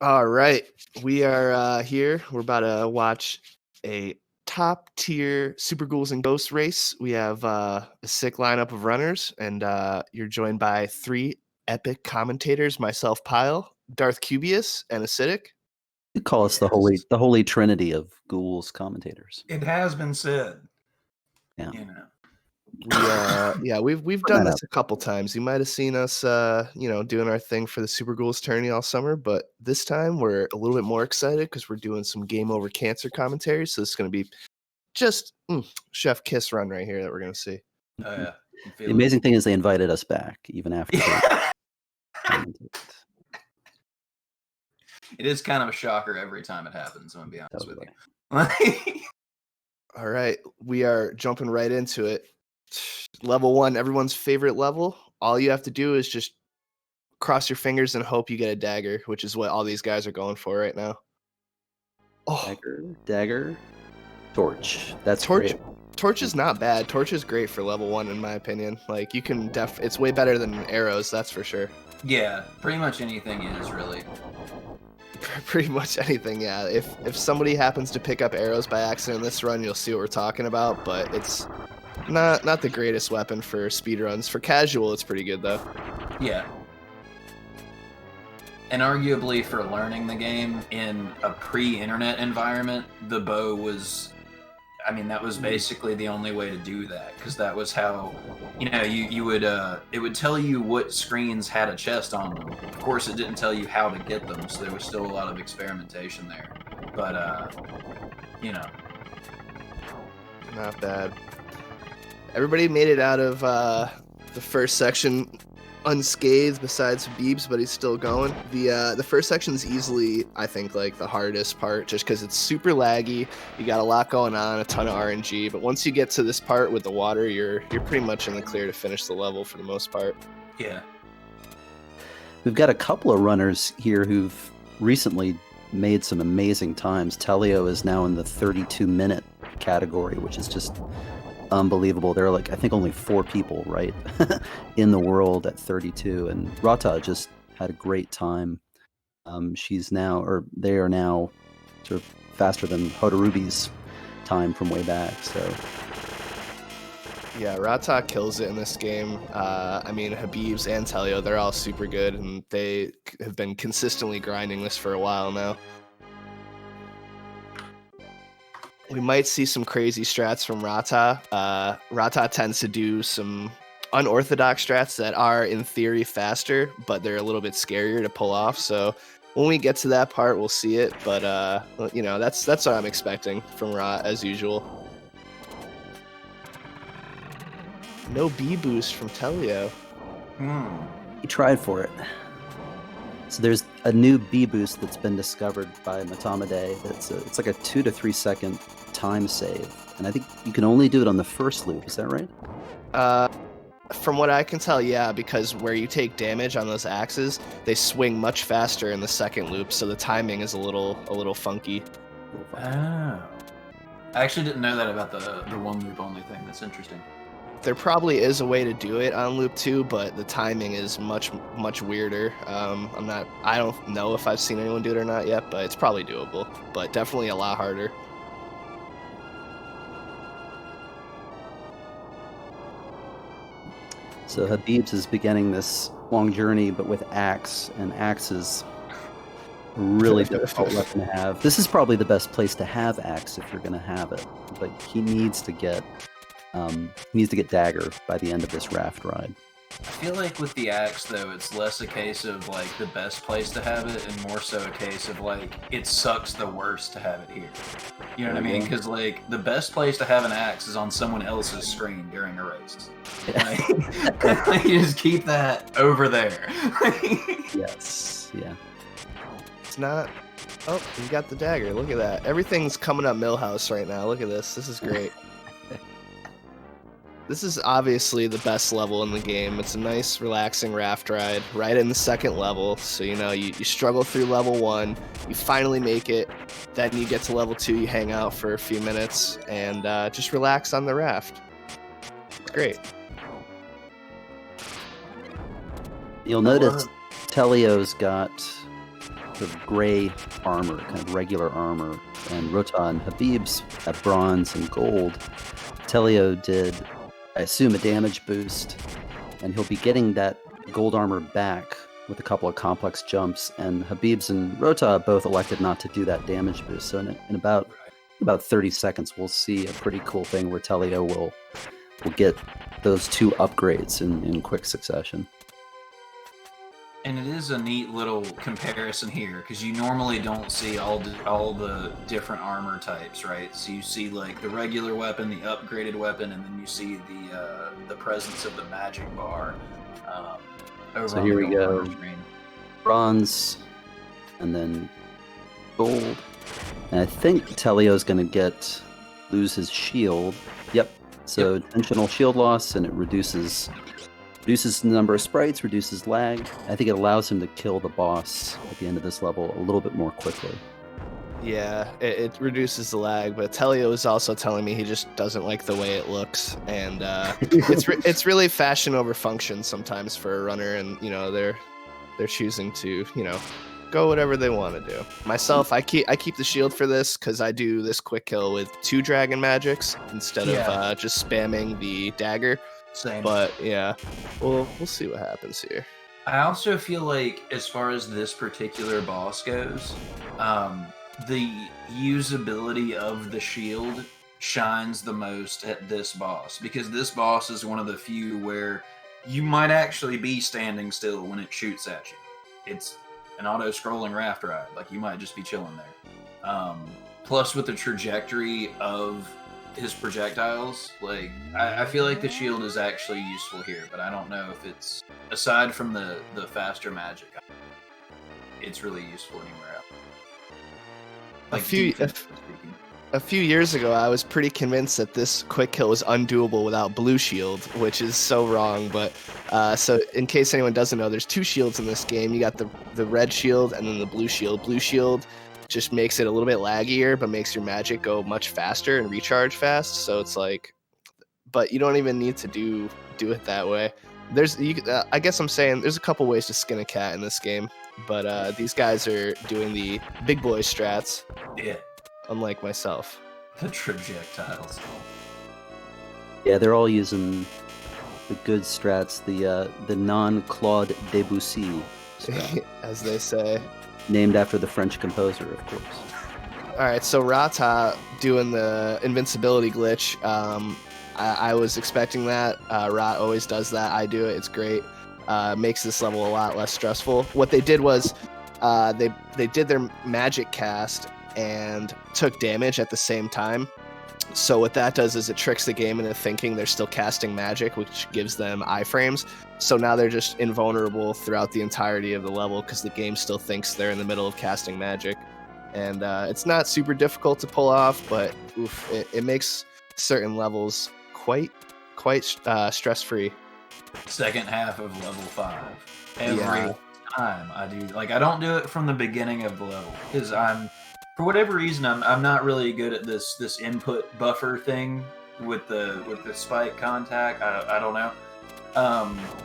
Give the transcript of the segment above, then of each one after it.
All right, we are here. We're about to watch a top tier Super Ghouls and Ghosts race. We have a sick lineup of runners, and you're joined by three epic commentators: myself, Pyle, Darth Cubius, and Acidic. You call us the holy trinity of Ghouls commentators. It has been said. Yeah. You know. We've done this a couple times. You might have seen us doing our thing for the Super Ghouls tourney all summer, but this time we're a little bit more excited because we're doing some Game Over Cancer commentary. So this is going to be just chef kiss run right here that we're going to see. Oh yeah. The amazing thing is they invited us back even after. It is kind of a shocker every time it happens. I'm gonna be honest with you. All right, we are jumping right into it. Level 1, everyone's favorite level. All you have to do is just cross your fingers and hope you get a dagger, which is what all these guys are going for right now. Oh, dagger, torch. That's torch. Great. Torch is not bad. Torch is great for level 1 in my opinion. Like you can it's way better than arrows, that's for sure. Yeah, pretty much anything is really. Pretty much anything, yeah. If somebody happens to pick up arrows by accident in this run, you'll see what we're talking about, but it's not the greatest weapon for speedruns. For casual, it's pretty good though. Yeah. And arguably for learning the game in a pre-internet environment, the bow was, that was basically the only way to do that, because that was how, you would, it would tell you what screens had a chest on them. Of course, it didn't tell you how to get them, so there was still a lot of experimentation there. But, Not bad. Everybody made it out of the first section unscathed besides Beebs, but he's still going. The first section is easily, I think, like the hardest part, just because it's super laggy. You got a lot going on, a ton of RNG, but once you get to this part with the water, you're pretty much in the clear to finish the level for the most part. Yeah. We've got a couple of runners here who've recently made some amazing times. Teleo is now in the 32-minute category, which is just unbelievable. There are I think only 4 people right in the world at 32, and Rata just had a great time. They are now sort of faster than Hodarubi's time from way back. So yeah, Rata kills it in this game. Habibs and Teleo, they're all super good, and they have been consistently grinding this for a while now. We might see some crazy strats from Rata. Rata tends to do some unorthodox strats that are, in theory, faster, but they're a little bit scarier to pull off. So when we get to that part, we'll see it. But, that's what I'm expecting from Ra, as usual. No B-boost from Teleo. He tried for it. So there's a new B boost that's been discovered by Matamade. It's like a 2 to 3 second time save, and I think you can only do it on the first loop. Is that right? From what I can tell, yeah, because where you take damage on those axes, they swing much faster in the second loop, so the timing is a little funky. Oh, I actually didn't know that about the one loop only thing. That's interesting. There probably is a way to do it on loop 2, but the timing is much weirder. I don't know if I've seen anyone do it or not yet, but it's probably doable, but definitely a lot harder. So Habibs is beginning this long journey, but with axe, and axe is a really difficult weapon to have. This is probably the best place to have axe if you're going to have it, but he needs to get dagger by the end of this raft ride. I feel like with the axe, though, it's less a case of the best place to have it, and more so a case of it sucks the worst to have it here. You know what I mean? Because the best place to have an axe is on someone else's screen during a race. You just keep that over there. Yes. Yeah. It's not. Oh, you got the dagger. Look at that. Everything's coming up Millhouse right now. Look at this. This is great. This is obviously the best level in the game. It's a nice, relaxing raft ride right in the second level. So, you struggle through level 1, you finally make it, then you get to level 2, you hang out for a few minutes, and just relax on the raft. It's great. You'll notice Teleo's got sort of gray armor, kind of regular armor, and Rota and Habib's have bronze and gold. Teleo did, I assume, a damage boost, and he'll be getting that gold armor back with a couple of complex jumps, and Habib's and Rota both elected not to do that damage boost. So in about 30 seconds, we'll see a pretty cool thing where Teleo will get those two upgrades in quick succession. And it is a neat little comparison here, because you normally don't see all the different armor types, right? So you see like the regular weapon, the upgraded weapon, and then you see the presence of the magic bar. Over So on here the we go. armor screen. Bronze, and then gold. And I think Teleo's going to lose his shield. Yep. So intentional shield loss, and it reduces the number of sprites, reduces lag. I think it allows him to kill the boss at the end of this level a little bit more quickly. Yeah, it reduces the lag, but Teleo is also telling me he just doesn't like the way it looks, and it's really fashion over function sometimes for a runner, and they're choosing to go whatever they want to do. Myself, I keep the shield for this because I do this quick kill with 2 dragon magics instead of just spamming the dagger. Same. But yeah, we'll see what happens here. I also feel like, as far as this particular boss goes, the usability of the shield shines the most at this boss, because this boss is one of the few where you might actually be standing still when it shoots at you. It's an auto-scrolling raft ride, like you might just be chilling there. Plus, with the trajectory of his projectiles, like I feel like the shield is actually useful here, but I don't know if it's, aside from the faster magic, it's really useful anywhere else. Like a few years ago, I was pretty convinced that this quick kill was undoable without blue shield, which is so wrong. But so in case anyone doesn't know, there's 2 shields in this game. You got the red shield and then the blue shield. Blue shield just makes it a little bit laggier, but makes your magic go much faster and recharge fast. So it's like, but you don't even need to do it that way. I guess I'm saying there's a couple ways to skin a cat in this game, but these guys are doing the big boy strats. Yeah. Unlike myself. The trajectiles. Yeah, they're all using the good strats, the non-Claude Debussy strat, as they say. named after the French composer, of course. All right, so Rata doing the invincibility glitch. I was expecting that. Rat always does that. I do it. It's great. Makes this level a lot less stressful. What they did was they did their magic cast and took damage at the same time. So what that does is it tricks the game into thinking they're still casting magic, which gives them iframes. So now they're just invulnerable throughout the entirety of the level because the game still thinks they're in the middle of casting magic. And it's not super difficult to pull off, but it makes certain levels quite stress-free. Second half of level 5. Every time I do, like, I don't do it from the beginning of the level because for whatever reason, I'm not really good at this input buffer thing with the spike contact. I don't know.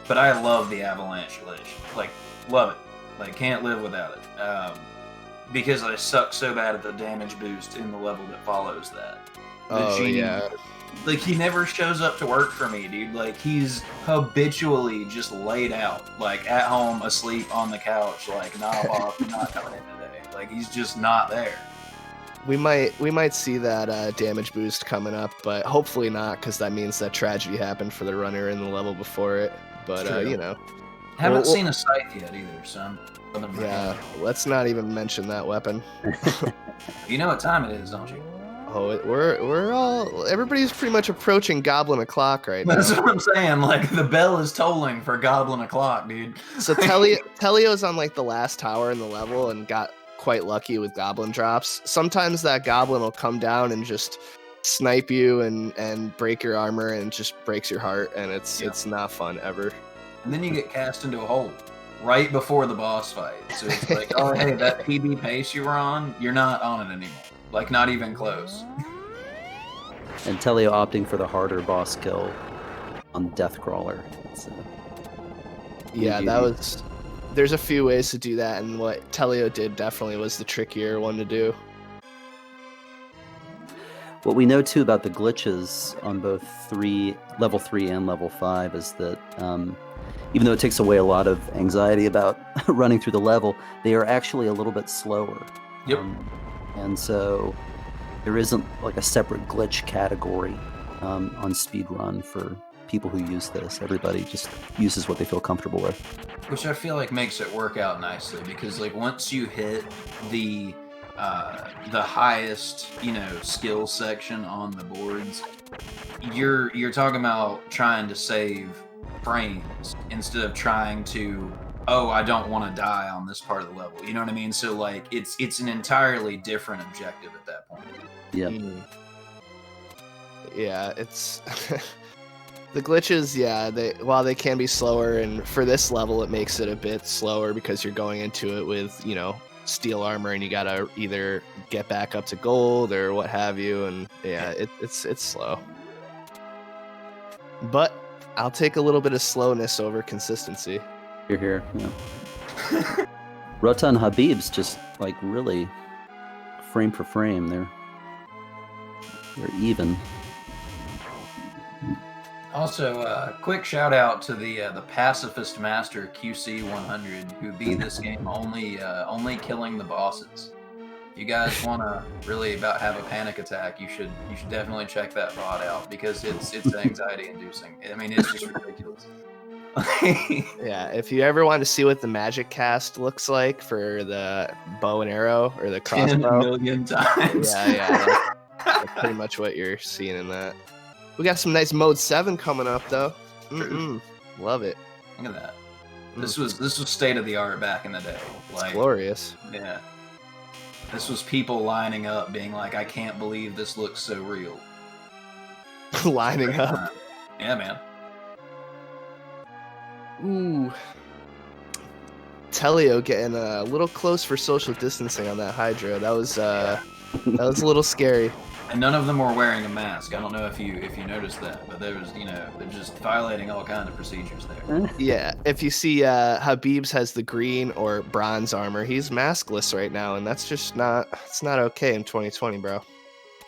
But I love the avalanche elation. Like, love it. Like, can't live without it. Because I suck so bad at the damage boost in the level that follows that. Like, he never shows up to work for me, dude. Like, he's habitually just laid out, like, at home, asleep on the couch, like, knob off, not coming in today. Like, he's just not there. We might see that damage boost coming up, but hopefully not, because that means that tragedy happened for the runner in the level before it. But Haven't seen a scythe yet either, so let's not even mention that weapon. You know what time it is, don't you? Oh, everybody's pretty much approaching Goblin o'clock right now. That's what I'm saying. Like, the bell is tolling for Goblin o'clock, dude. So Teleo's on like the last tower in the level and got quite lucky with Goblin drops. Sometimes that Goblin will come down and just snipe you and break your armor and just breaks your heart, and it's not fun ever. And then you get cast into a hole right before the boss fight. So it's like, oh, hey, that PB pace you were on, you're not on it anymore. Like, not even close. And Teleo opting for the harder boss kill on Deathcrawler. there's a few ways to do that, and what Teleo did definitely was the trickier one to do. What we know too about the glitches on both level 3 and level 5 is that even though it takes away a lot of anxiety about running through the level, they are actually a little bit slower. Yep. And so there isn't like a separate glitch category on speedrun for people who use this. Everybody just uses what they feel comfortable with. Which I feel like makes it work out nicely, because like once you hit the highest, skill section on the boards, you're talking about trying to save frames instead of trying to, I don't want to die on this part of the level. You know what I mean? So like it's an entirely different objective at that point. Yeah. Yeah, it's the glitches, while they can be slower, and for this level it makes it a bit slower because you're going into it with, steel armor, and you gotta either get back up to gold or what have you, and it's slow. But I'll take a little bit of slowness over consistency. You're here, yeah. Rota and Habib's just like really frame for frame. They're even. Also, quick shout out to the pacifist master QC100 who beat this game only killing the bosses. If you guys want to really about have a panic attack, you should definitely check that VOD out, because it's anxiety inducing. I mean, it's just ridiculous. Yeah, if you ever want to see what the magic cast looks like for the bow and arrow or the crossbow, 10 million times. Yeah, that's pretty much what you're seeing in that. We got some nice mode 7 coming up though. Love it. Look at that. This was state of the art back in the day. It's glorious. Yeah. This was people lining up being like, I can't believe this looks so real. Lining up. Yeah, man. Ooh. Teleo getting a little close for social distancing on that Hydra. That was a little scary. And none of them were wearing a mask. I don't know if you noticed that, but there was, they're just violating all kinds of procedures there. Yeah, if you see Habib's has the green or bronze armor, he's maskless right now, and that's just not okay in 2020, bro.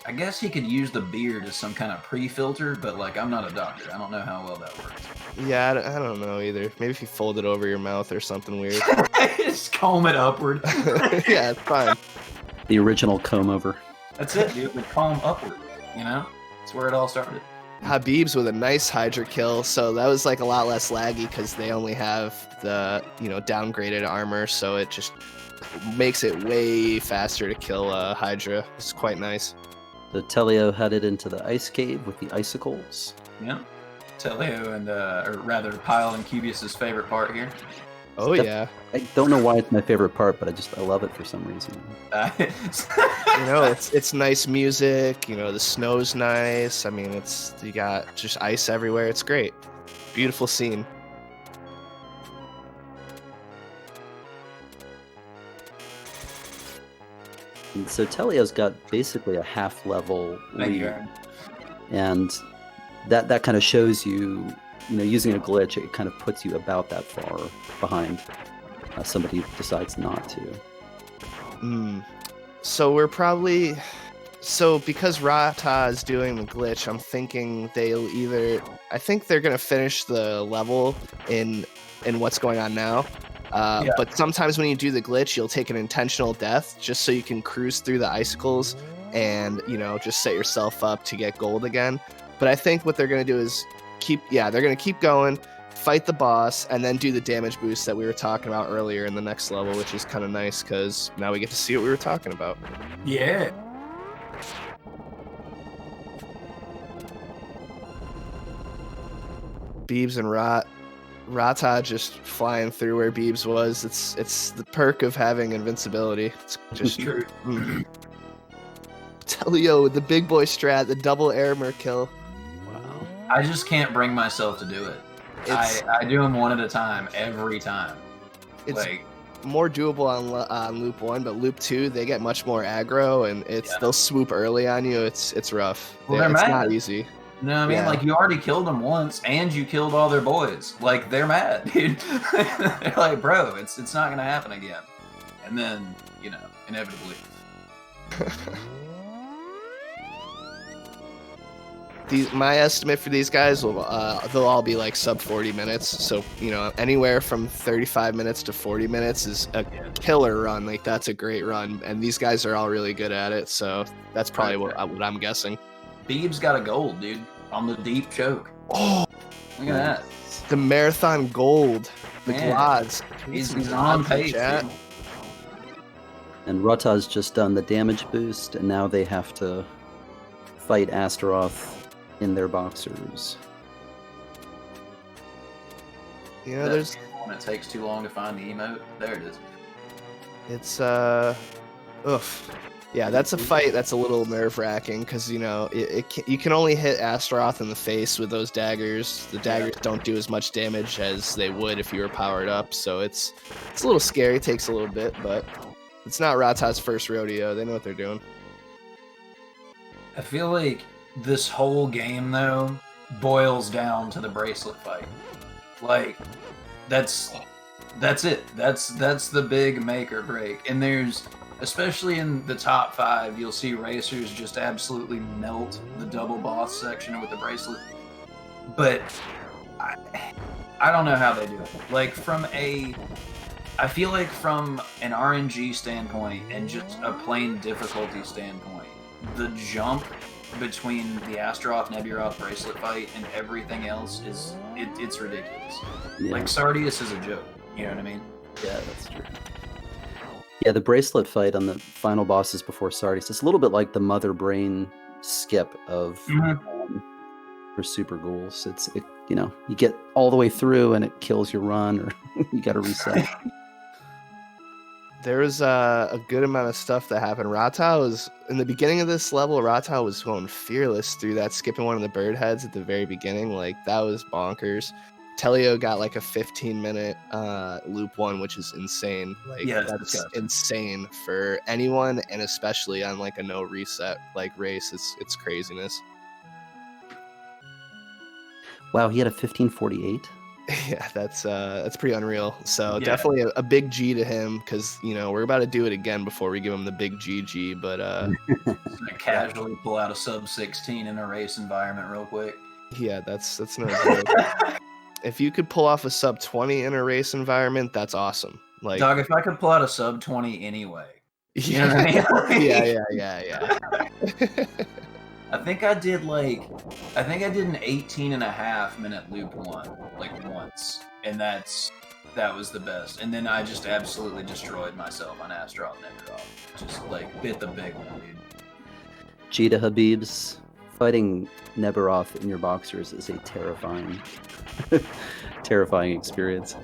I guess he could use the beard as some kind of pre-filter, but like, I'm not a doctor. I don't know how well that works. Yeah, I don't know either. Maybe if you fold it over your mouth or something weird. Just comb it upward. Yeah, it's fine. The original comb over. That's it, dude. The comb upward. That's where it all started. Habib's with a nice Hydra kill, so that was like a lot less laggy because they only have the downgraded armor, so it just makes it way faster to kill Hydra. It's quite nice. The Teleo headed into the ice cave with the icicles. Yeah. Teleo and or rather Pyle and Cubius's favorite part here. Oh yeah. I don't know why it's my favorite part, but I love it for some reason. It's nice music. The snow's nice. I mean, you got just ice everywhere. It's great. Beautiful scene. And so Teleo's got basically a half level lead, and that kind of shows you, using a glitch, it kind of puts you about that far behind somebody who decides not to. So we're probably... So because Rata is doing the glitch, I'm thinking I think they're going to finish the level in what's going on now. But sometimes when you do the glitch, you'll take an intentional death just so you can cruise through the icicles and, just set yourself up to get gold again. But I think what they're going to do is they're going to keep going, fight the boss, and then do the damage boost that we were talking about earlier in the next level, which is kind of nice because now we get to see what we were talking about. Yeah. Beebs and Rata just flying through where Beebs was. It's the perk of having invincibility. It's just True. Teleo with the big boy strat, the double armor kill. Wow. I just can't bring myself to do it. I do them one at a time every time. It's more doable on loop 1, but loop 2 they get much more aggro, and they'll swoop early on you. It's rough. Well, it's not easy. You know what I mean? Yeah. Like, you already killed them once, and you killed all their boys. Like, they're mad, dude. They're like, bro, it's not gonna happen again. And then, you know, inevitably. My estimate for these guys will they'll all be like sub 40 minutes. So, you know, anywhere from 35 minutes to 40 minutes is a killer run. Like, that's a great run, and these guys are all really good at it. So that's probably what I'm guessing. Beeb's got a gold, dude, on the deep choke. Oh, Look at that. the marathon gold, the Man, glods. He's on pace, dude. And Ratha's just done the damage boost, and now they have to fight Astaroth in their boxers. You know, there's When it takes too long to find the emote, there it is. it's oof. Yeah, that's a fight that's a little nerve-wracking because, you know, you can only hit Astaroth in the face with those daggers. The daggers don't do as much damage as they would if you were powered up, so it's a little scary. It takes a little bit, but it's not Ratha's first rodeo. They know what they're doing. I feel like this whole game, though, boils down to the bracelet fight. Like, that's it. That's the big make or break. And there's, especially in the top 5, you'll see racers just absolutely melt the double boss section with the bracelet. But I don't know how they do it. Like, I feel like from an RNG standpoint and just a plain difficulty standpoint, the jump between the Astaroth Neburoth bracelet fight and everything else it's ridiculous. Yeah. Like, Sardius is a joke. You know what I mean? Yeah, that's true. Yeah, the bracelet fight on the final bosses before Sardius, it's a little bit like the mother brain skip of for Super Ghouls. You know, you get all the way through and it kills your run, or you got to reset. There was a good amount of stuff that happened. Ratha was, in the beginning of this level, Ratha was going fearless through that, skipping one of the bird heads at the very beginning. Like, that was bonkers. Teleo got like a 15-minute loop 1, which is insane. Like, Yeah, that's insane for anyone, and especially on like a no reset like race. It's craziness. Wow, he had a 1548. Yeah, that's pretty unreal. So Yeah. definitely a big G to him, because, you know, we're about to do it again before we give him the big GG. But Just gonna casually pull out a sub 16 in a race environment real quick. yeah, that's no joke. If you could pull off a sub 20 in a race environment, that's awesome. Like, Dog, if I could pull out a sub 20 anyway. You know yeah, what I mean? yeah. I think I did an 18.5-minute loop 1, like, once. And that was the best. And then I just absolutely destroyed myself on Astaroth Neburoth. Just, like, bit the big one, dude. Jita Habibs, fighting Neburoth in your boxers is a terrifying, terrifying experience.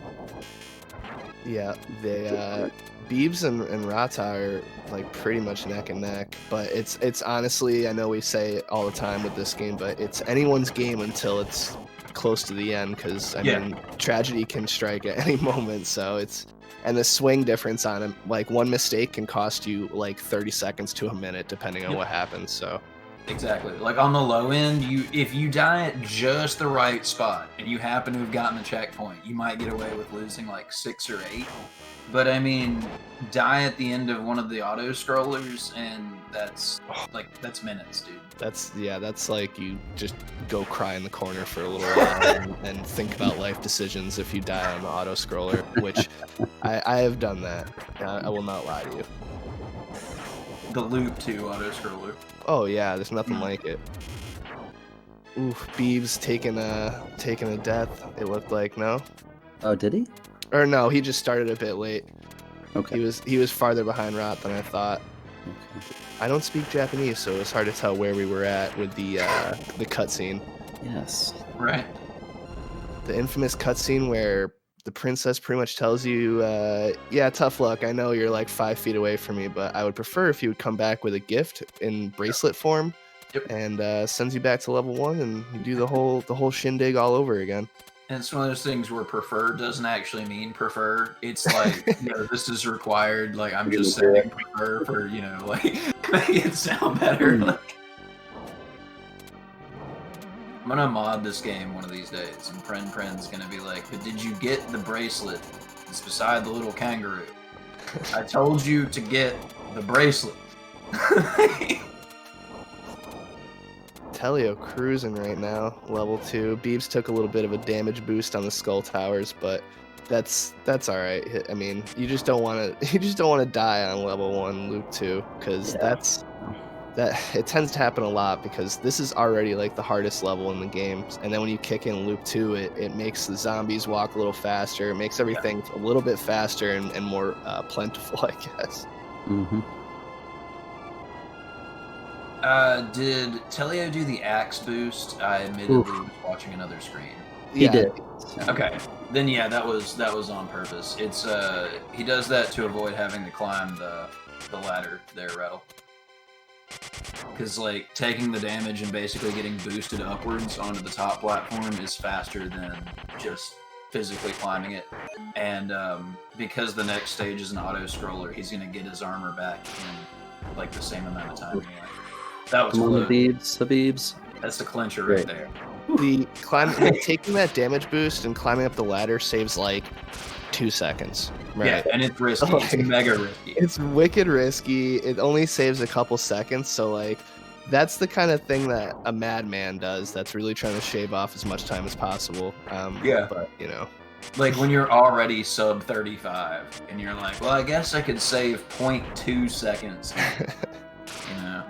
Yeah, they Beebs and Ratha are like pretty much neck and neck, but it's honestly, I know we say it all the time with this game, but it's anyone's game until it's close to the end, because I mean, tragedy can strike at any moment. So and the swing difference on him, like, one mistake can cost you like 30 seconds to a minute depending on what happens. So Exactly. Like, on the low end, if you die at just the right spot and you happen to have gotten the checkpoint, you might get away with losing like 6 or 8. But I mean, die at the end of one of the auto scrollers, and that's minutes, dude. That's like you just go cry in the corner for a little while and think about life decisions if you die on the auto scroller, which I have done that. I will not lie to you. The loop 2 auto scroller. Oh yeah, there's nothing like it. Oof, Beebs taking a death. It looked like, no, Oh, did he? or no, he just started a bit late. Okay. He was farther behind Rot than I thought. Okay. I don't speak Japanese, so it's hard to tell where we were at with the cutscene. Yes. Right. The infamous cutscene where the princess pretty much tells you, yeah, tough luck. I know you're like 5 feet away from me, but I would prefer if you would come back with a gift in bracelet form. Yep. And sends you back to level 1, and you do the whole shindig all over again. And it's one of those things where prefer doesn't actually mean prefer. It's like, this is required. Like, I'm just saying prefer for, like, make it sound better. Like, I'm gonna mod this game one of these days, and Pren's gonna be like, "But did you get the bracelet? It's beside the little kangaroo. I told you to get the bracelet." Teleo cruising right now, level 2. Beebs took a little bit of a damage boost on the skull towers, but that's all right. I mean, you just don't want to die on level 1 loop 2, because that it tends to happen a lot, because this is already like the hardest level in the game, and then when you kick in loop 2, it makes the zombies walk a little faster. It makes everything a little bit faster and more plentiful, I guess. Mm-hmm. Did Teleo do the axe boost? I admittedly was watching another screen. He did. Okay, then yeah, that was on purpose. It's he does that to avoid having to climb the ladder there, Rattle. Because like taking the damage and basically getting boosted upwards onto the top platform is faster than just physically climbing it. And because the next stage is an auto scroller, he's gonna get his armor back in like the same amount of time anyway. That was Habibs. That's the clincher right there. The taking that damage boost and climbing up the ladder saves like 2 seconds. Right? Yeah, and it's risky. It's mega risky. It's wicked risky. It only saves a couple seconds, so like that's the kind of thing that a madman does. That's really trying to shave off as much time as possible. But you know, like when you're already sub 35, and you're like, well, I guess I could save 0.2 seconds. You know.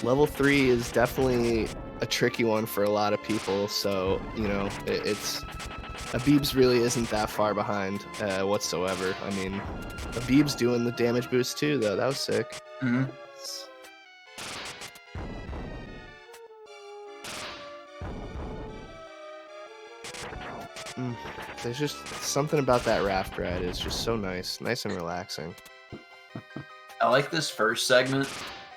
Level 3 is definitely a tricky one for a lot of people, so you know it's Habib's really isn't that far behind whatsoever. I mean, Habib's doing the damage boost too, though. That was sick. Mm-hmm. There's just something about that raft ride is just so nice and relaxing. I like this first segment,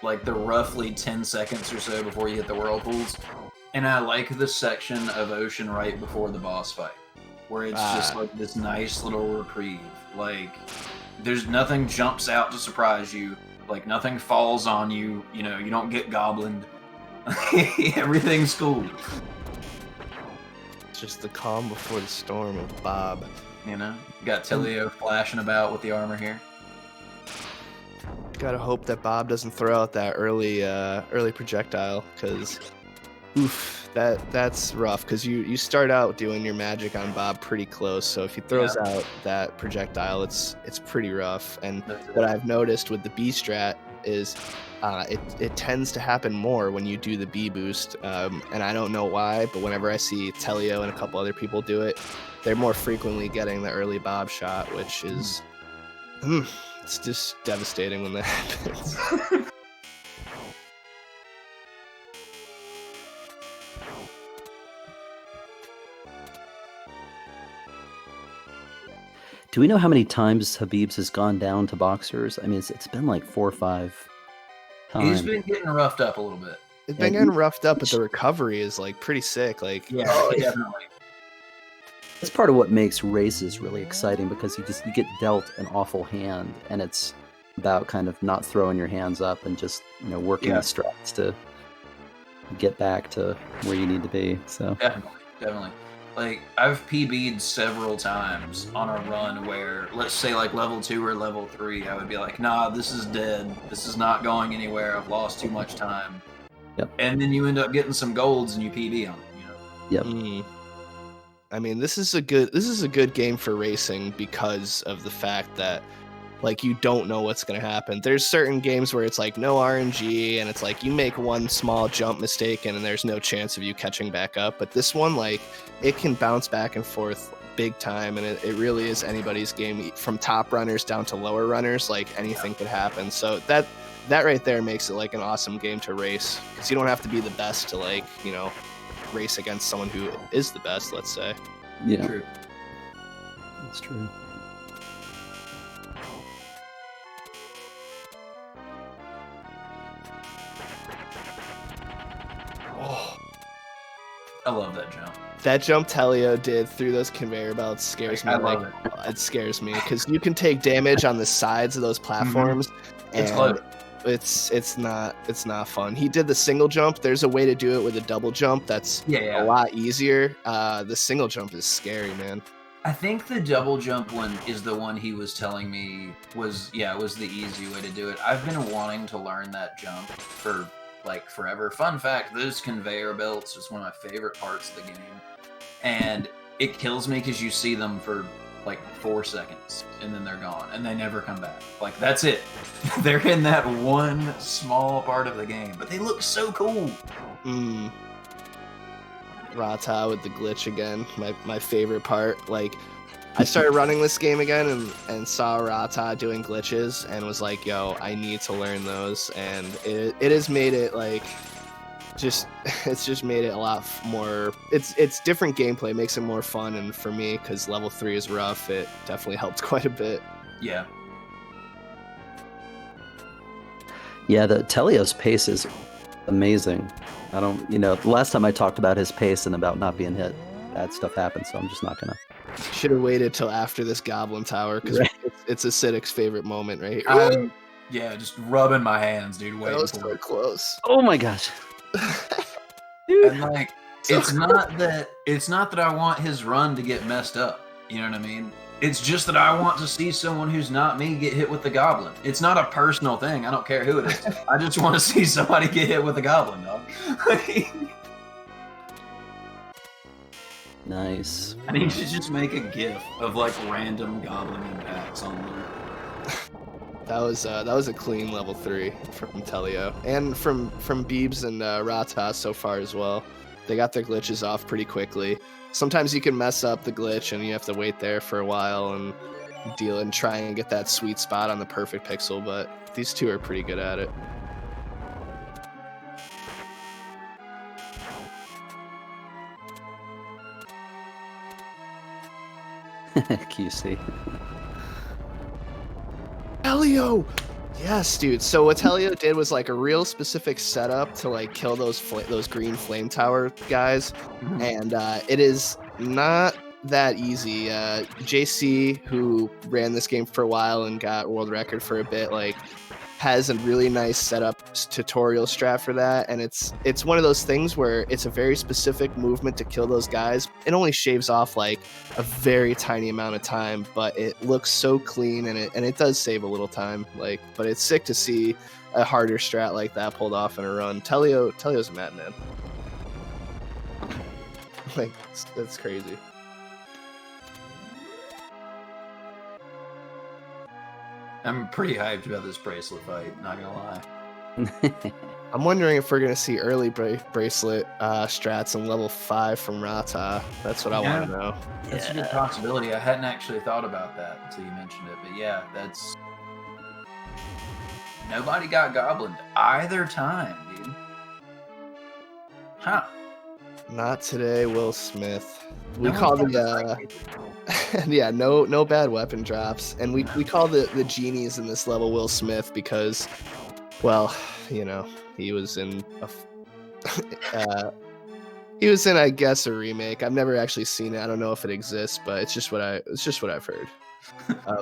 like the roughly 10 seconds or so before you hit the whirlpools. And I like this section of ocean right before the boss fight, where it's just like this nice little reprieve. Like, there's nothing jumps out to surprise you. Like, nothing falls on you. You know, you don't get goblined. Everything's cool. It's just the calm before the storm of Bob. You know? You got Teleo flashing about with the armor here. Gotta hope that Bob doesn't throw out that early projectile, because that's rough, because you start out doing your magic on Bob pretty close, so if he throws out that projectile, it's pretty rough. And what I've noticed with the B strat is it tends to happen more when you do the B boost, and I don't know why, but whenever I see Teleo and a couple other people do it, they're more frequently getting the early Bob shot, which is it's just devastating when that happens. Do we know how many times Habib's has gone down to boxers? I mean, it's been like 4 or 5 times. He's been getting roughed up a little bit. It's been getting roughed up, but the recovery is like pretty sick. Like, yeah, definitely. It's part of what makes races really exciting, because you get dealt an awful hand, and it's about kind of not throwing your hands up and just working the strats to get back to where you need to be. So definitely. Like, I've PB'd several times on a run where, let's say, like, level 2 or level 3, I would be like, nah, this is dead. This is not going anywhere. I've lost too much time. Yep. And then you end up getting some golds and you PB on it, Yep. I mean, this is a good game for racing, because of the fact that, like, you don't know what's going to happen. There's certain games where it's like no RNG, and it's like you make one small jump mistake and there's no chance of you catching back up. But this one, like, it can bounce back and forth big time, and it really is anybody's game, from top runners down to lower runners. Like, anything could happen. So that right there makes it like an awesome game to race, because you don't have to be the best to, like, race against someone who is the best, let's say. Yeah. True. That's true. Oh, I love that jump. that jump Teleo did through those conveyor belts scares me. I love like, it scares me, because you can take damage on the sides of those platforms, It's and close. it's not fun. He did the single jump. There's a way to do it with a double jump that's a lot easier. The single jump is scary, man. I think the double jump one is the one he was telling me was the easy way to do it. I've been wanting to learn that jump for like forever. Fun fact, those conveyor belts is one of my favorite parts of the game. And it kills me because you see them for like 4 seconds and then they're gone and they never come back. Like, that's it. They're in that one small part of the game, but they look so cool. Rata with the glitch again, my favorite part. Like, I started running this game again and saw Rata doing glitches and was like, yo, I need to learn those. And it has made it like it's just made it a lot more. It's different gameplay, makes it more fun. And for me, because level 3 is rough, it definitely helped quite a bit. Yeah. Yeah, the Teleo's pace is amazing. I don't, the last time I talked about his pace and about not being hit, bad stuff happened, so I'm just not gonna. Should have waited till after this Goblin Tower, because it's Acidic's favorite moment right here. Yeah, just rubbing my hands, dude. That was so close. Oh my gosh. Dude. And like, it's not that I want his run to get messed up. You know what I mean? It's just that I want to see someone who's not me get hit with the goblin. It's not a personal thing. I don't care who it is. I just want to see somebody get hit with a goblin, dog. Nice. I need to just make a GIF of like random goblin impacts on them. That was a clean level 3 from Teleo and from Beebs and Rata so far as well. They got their glitches off pretty quickly. Sometimes you can mess up the glitch and you have to wait there for a while and deal and try and get that sweet spot on the perfect pixel, but these two are pretty good at it. QC. Teleo! Yes, dude. So what Teleo did was like a real specific setup to like kill those green flame tower guys, and it is not that easy. JC, who ran this game for a while and got world record for a bit, like has a really nice setup tutorial strat for that, and it's one of those things where it's a very specific movement to kill those guys. It only shaves off like a very tiny amount of time, but it looks so clean and it does save a little time. Like, but it's sick to see a harder strat like that pulled off in a run. Teleo's a madman. Like, that's crazy. I'm pretty hyped about this bracelet fight, not gonna lie. I'm wondering if we're gonna see early bracelet strats in level 5 from Rata. That's what I want to know. That's a good possibility. I hadn't actually thought about that until you mentioned it, but yeah, that's... Nobody got goblined either time, dude. Huh. Not today, Will Smith. We call the yeah, no bad weapon drops, and we call the genies in this level Will Smith because, well, he was in I guess a remake. I've never actually seen it. I don't know if it exists, but it's just what I've heard.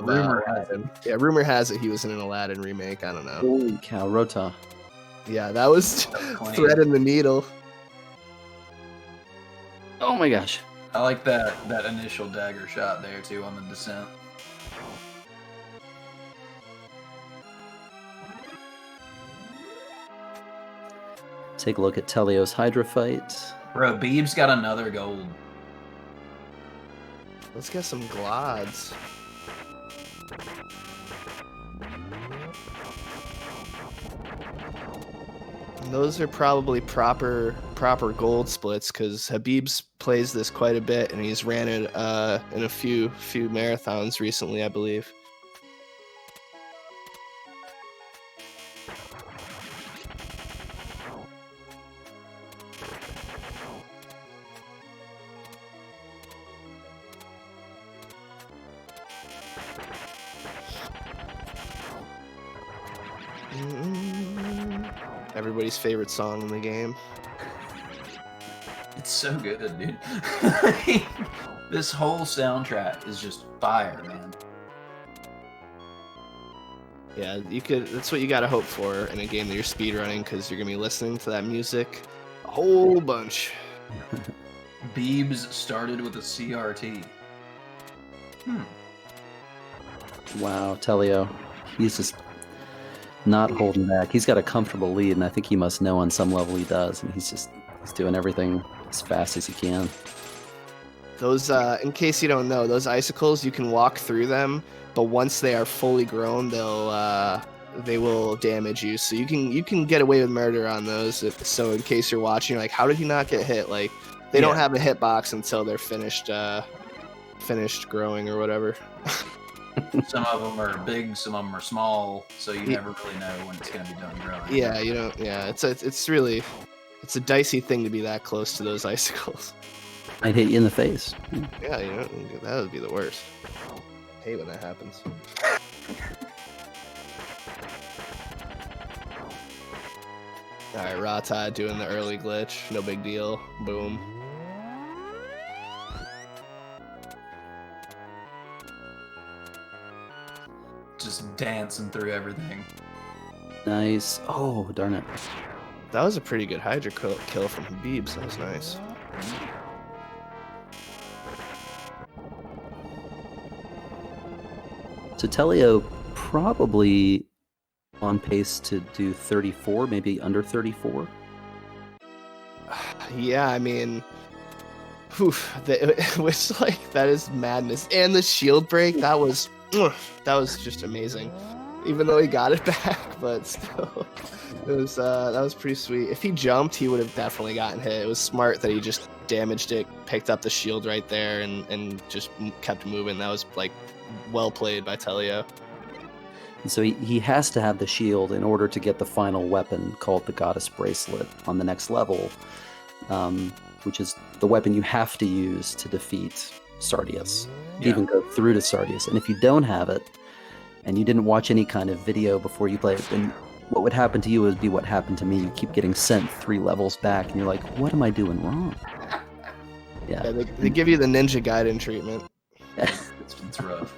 Rumor has it he was in an Aladdin remake. I don't know. Holy cow, Rota. Yeah, that was threading the needle. Oh my gosh. I like that initial dagger shot there too on the descent. Take a look at Teleo's Hydra fight. Bro, Beeb's got another gold. Let's get some glods. And those are probably proper gold splits because Habib's plays this quite a bit and he's ran it in a few marathons recently, I believe. Everybody's favorite song in the game. It's so good, dude. This whole soundtrack is just fire, man. Yeah, you could. That's what you gotta hope for in a game that you're speedrunning, because you're gonna be listening to that music a whole bunch. Beebs started with a CRT. Wow, Teleo, he's just not holding back. He's got a comfortable lead, and I think he must know on some level he does, and he's doing everything as fast as he can. Those, in case you don't know, those icicles, you can walk through them, but once they are fully grown, they will damage you. So you can get away with murder on those. So in case you're watching, you're like, how did he not get hit? Like, they don't have a hitbox until they're finished growing or whatever. Some of them are big, some of them are small, so you never really know when it's gonna be done growing. Yeah, you don't. Yeah, it's a dicey thing to be that close to those icicles. I'd hit you in the face. Yeah, that would be the worst. I hate when that happens. All right, Rata doing the early glitch. No big deal. Boom. Just dancing through everything. Nice. Oh, darn it. That was a pretty good Hydra kill from Beebs. That was nice. So Teleo probably on pace to do 34, maybe under 34. Yeah, I mean, it was like, that is madness. And the shield break, that was just amazing. Even though he got it back, but still, that was pretty sweet. If he jumped, he would have definitely gotten hit. It was smart that he just damaged it, picked up the shield right there, and just kept moving. That was like well played by Teleo. And so he has to have the shield in order to get the final weapon called the Goddess Bracelet on the next level, which is the weapon you have to use to defeat Sardius, even go through to Sardius. And if you don't have it, and you didn't watch any kind of video before you play it, then what would happen to you would be what happened to me. You keep getting sent 3 levels back, and you're like, what am I doing wrong? Yeah, they give you the Ninja Gaiden treatment. It's rough.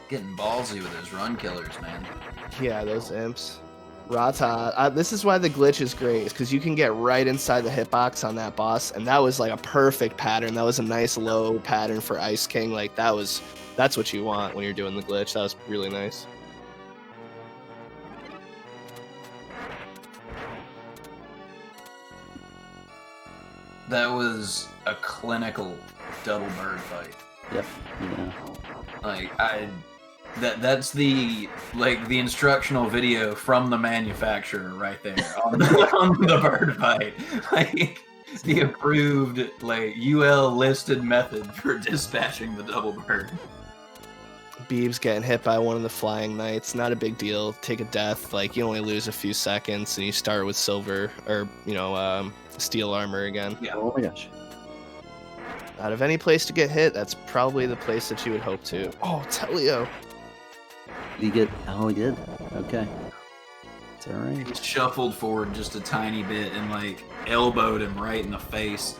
Getting ballsy with those run killers, man. Yeah, those imps. Rata, this is why the glitch is great, is because you can get right inside the hitbox on that boss, and that was like a perfect pattern. That was a nice low pattern for Ice King. Like, that's what you want when you're doing the glitch. That was really nice. That was a clinical double bird fight. Yep. Yeah. Like, that's the instructional video from the manufacturer right there on the bird fight. Like, the approved UL listed method for dispatching the double bird. Beebs getting hit by one of the flying knights, not a big deal. Take a death, like, you only lose a few seconds, and you start with silver or steel armor again. Yeah. Oh my gosh. Out of any place to get hit, that's probably the place that you would hope to. Oh, Teleo. He did. Okay. It's all right. He shuffled forward just a tiny bit and elbowed him right in the face.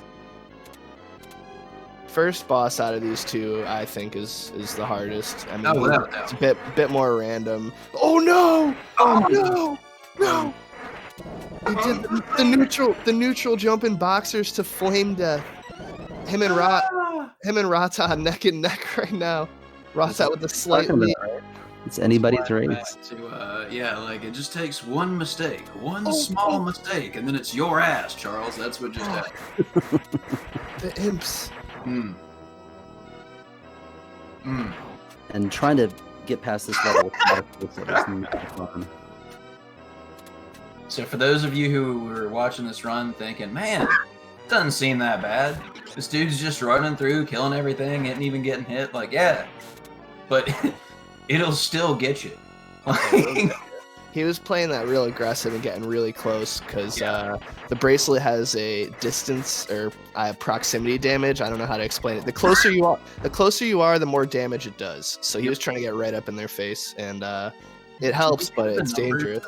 First boss out of these two, I think, is the hardest. I mean, without it's a bit more random. Oh no! Oh no! He did the neutral jump in boxers to flame death. Him and Rata neck and neck right now. Rata with the slight lead. It's anybody's race. It just takes one mistake, small mistake, and then it's your ass, Charles. That's what just happened. The imps. And trying to get past this level is not fun. So for those of you who were watching this run thinking, man, it doesn't seem that bad. This dude's just running through, killing everything, ain't even getting hit. But it'll still get you. He was playing that real aggressive and getting really close because the bracelet has a distance or proximity damage. I don't know how to explain it. The closer you are, the more damage it does. So he was trying to get right up in their face, and it helps, but it's dangerous.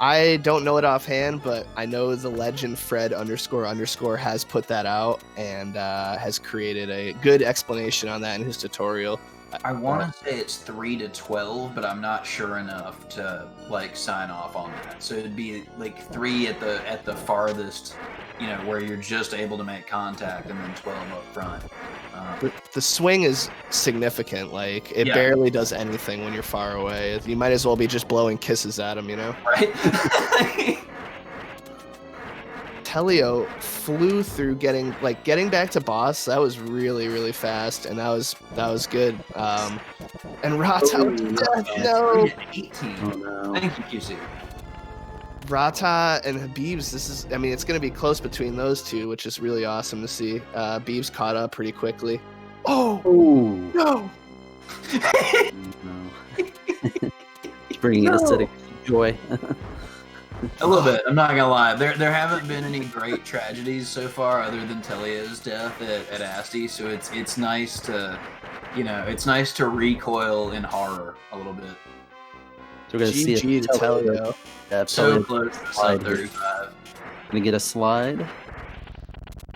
I don't know it offhand, but I know the legend Fred __ has put that out and has created a good explanation on that in his tutorial. I want to say it's 3 to 12, but I'm not sure enough to like sign off on that. So it'd be like 3 at the farthest, you know, where you're just able to make contact, and then 12 up front. The swing is significant. Like it Yeah. barely does anything when you're far away. You might as well be just blowing kisses at him, you know. Right? Teleo flew through getting back to boss. That was really fast, and that was good. And Rata, no. 18. Oh no. Thank you, QC. Rata and Habib's, it's going to be close between those two, which is really awesome to see. Beebs caught up pretty quickly. Oh, Ooh. no. No. It's bringing us acidic joy. A little bit. I'm not gonna lie. There haven't been any great tragedies so far, other than Telio's death at Asti. So it's nice to, you know, it's nice to recoil in horror a little bit. So we're gonna see GG to Teleo. Yeah, So Teleo close to slide sub here. 35. Gonna get a slide.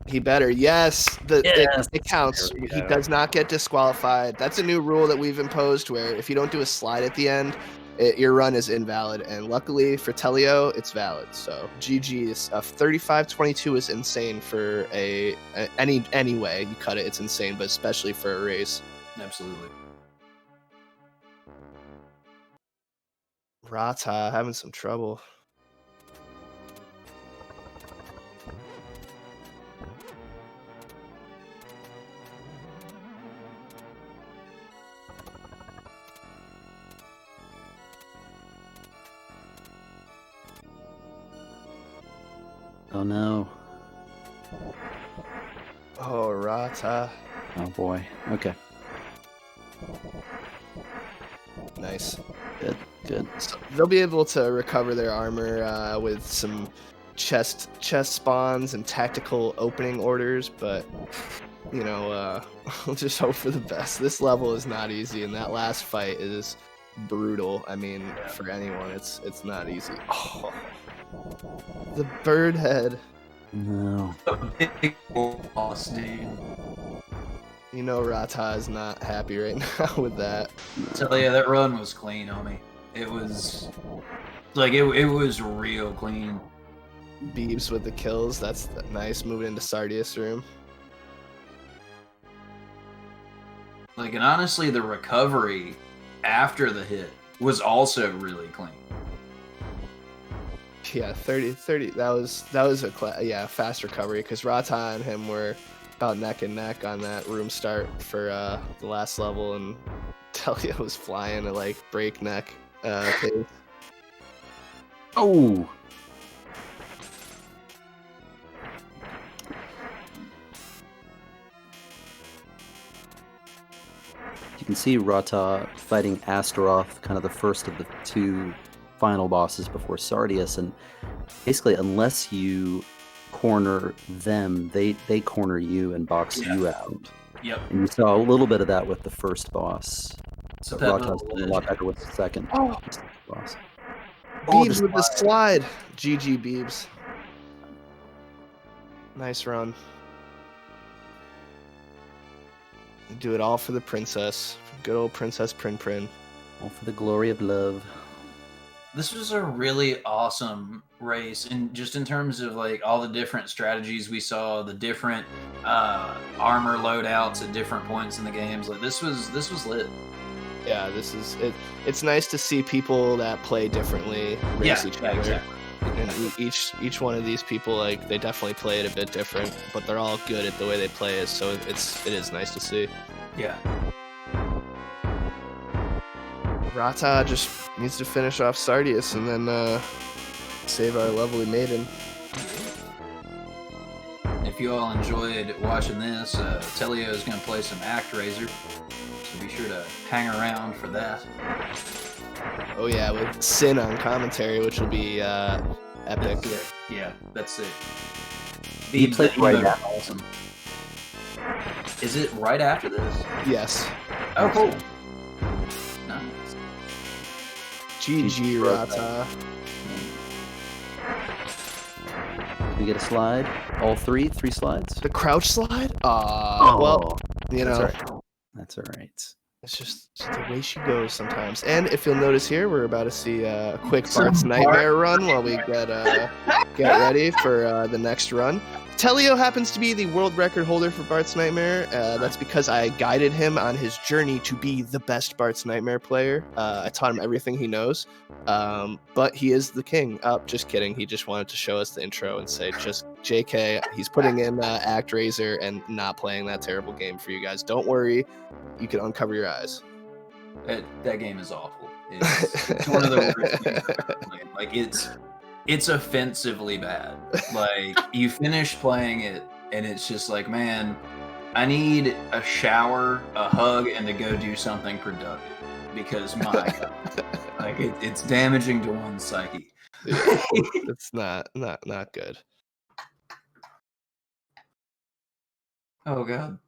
He better. Yes, Yes. it counts. There we He go. does not get disqualified. That's a new rule that we've imposed, where if you don't do a slide at the end, your run is invalid. And luckily for Teleo, it's valid. So GG. 35-22 is insane for any way you cut it. It's insane, but especially for a race. Absolutely. Rata having some trouble. Oh no. Oh, Rata. Oh boy. Okay. Nice. Good. So they'll be able to recover their armor with some chest spawns and tactical opening orders, but you know, we'll just hope for the best. This level is not easy, and that last fight is brutal. I mean, for anyone, it's not easy. Oh, the bird head. No. A big boss, dude. You know, Rata is not happy right now with that. Telio, that run was clean, homie. It was like it was real clean. Beebs with the kills. That's nice. Moving into Sardius room. Like, and honestly, the recovery after the hit was also really clean. Yeah, 30. That was a fast recovery, because Rata and him were about neck and neck on that room start for the last level, and Teleo was flying at like breakneck pace. Oh. You can see Rata fighting Astaroth, kind of the first of the two final bosses before Sardius, and basically, unless you corner them, they corner you and box you out. Yep. And you saw a little bit of that with the first boss. So But Rata's done a lot better with the second Oh. boss. Beebs with the slide. GG Beebs. Nice run. Do it all for the princess. Good old Princess Prin. All for the glory of love. This was a really awesome race, and just in terms of like all the different strategies we saw, the different armor loadouts at different points in the games. Like this was lit. Yeah, this is it. It's nice to see people that play differently race each other. Exactly. And each one of these people, like, they definitely play it a bit different, but they're all good at the way they play it. So it is nice to see. Yeah. Rata just needs to finish off Sardius and then save our lovely maiden. If you all enjoyed watching this, Teleo is going to play some ActRaiser, so be sure to hang around for that. Oh yeah, with Sin on commentary, which will be epic. That's it. Yeah, that's it. He Beebs, played that right emote after. is awesome. Is it right after this? Yes. Oh, cool. Nice. GG Rata. Did we get a slide? All three slides? The crouch slide? Well, you that's know, all right. That's all right. it's just the way she goes sometimes. And if you'll notice here, we're about to see a quick Some Bart's Nightmare Bart- run while we get ready for the next run. Teleo happens to be the world record holder for Bart's Nightmare. That's because I guided him on his journey to be the best Bart's Nightmare player. I taught him everything he knows. But he is the king. Just kidding. He just wanted to show us the intro and say, just JK, he's putting in ActRaiser and not playing that terrible game for you guys. Don't worry. You can uncover your eyes. That game is awful. It's one of the worst games I've ever played. Like it's offensively bad. Like you finish playing it and it's just like, man, I need a shower, a hug, and to go do something productive because my God, like it's damaging to one's psyche. It's not good. Oh God.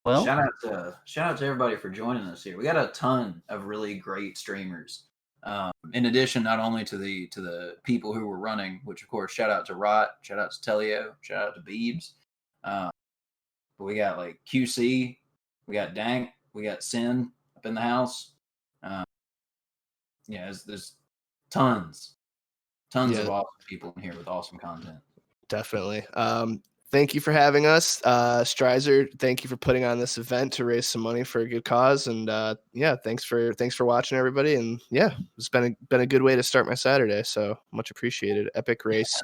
Well, Shout out to everybody for joining us here. We got a ton of really great streamers. In addition, not only to the people who were running, which of course, shout out to Rot, shout out to Teleo, shout out to Beebs. But we got like QC, we got Dank, we got Sin up in the house. There's tons of awesome people in here with awesome content. Definitely. Thank you for having us. Strizer, thank you for putting on this event to raise some money for a good cause. And thanks for watching, everybody. And it's been a good way to start my Saturday. So much appreciated. Epic race.